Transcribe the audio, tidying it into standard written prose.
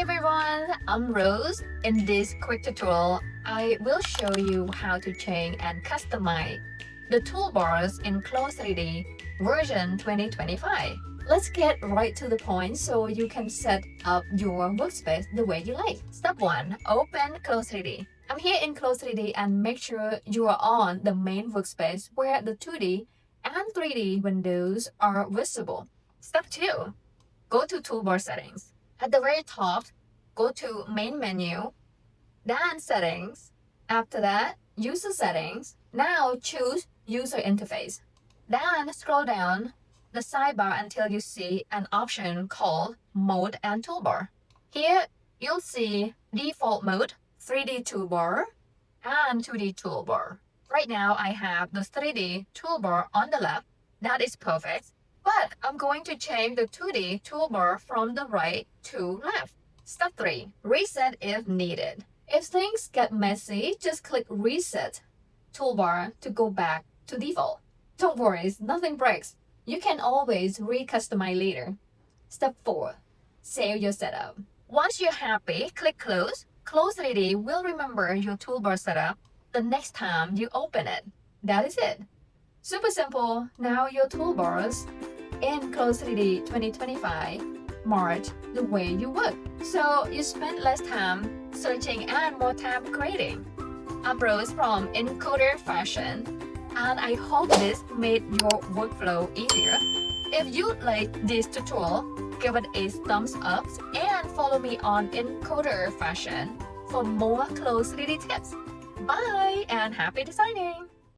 everyone, I'm Rose. In this quick tutorial, I will show you how to change and customize the toolbars in Close 3D version 2025. Let's get right to the point so you can set up your workspace the way you like. Step 1. Open Close 3D. I'm here in Close 3D and make sure you are on the main workspace where the 2D and 3D windows are visible. Step 2. Go to Toolbar Settings. At the very top, go to Main Menu, then Settings. After that, User Settings. Now choose User Interface. Then scroll down the sidebar until you see an option called Mode and Toolbar. Here, you'll see Default Mode, 3D Toolbar, and 2D Toolbar. Right now, I have the 3D Toolbar on the left. That is perfect. But I'm going to change the 2D toolbar from the right to left. Step 3. Reset if needed. If things get messy, just click Reset Toolbar to go back to default. Don't worry, nothing breaks. You can always re-customize later. Step 4. Save your setup. Once you're happy, click Close. Close 3D will remember your toolbar setup the next time you open it. That is it. Super simple. Now your toolbars in Close 3D 2025 march the way you would. So you spend less time searching and more time creating. I'm Rose from Encoder Fashion, and I hope this made your workflow easier. If you like this tutorial, give it a thumbs up and follow me on Encoder Fashion for more Close 3D tips. Bye and happy designing!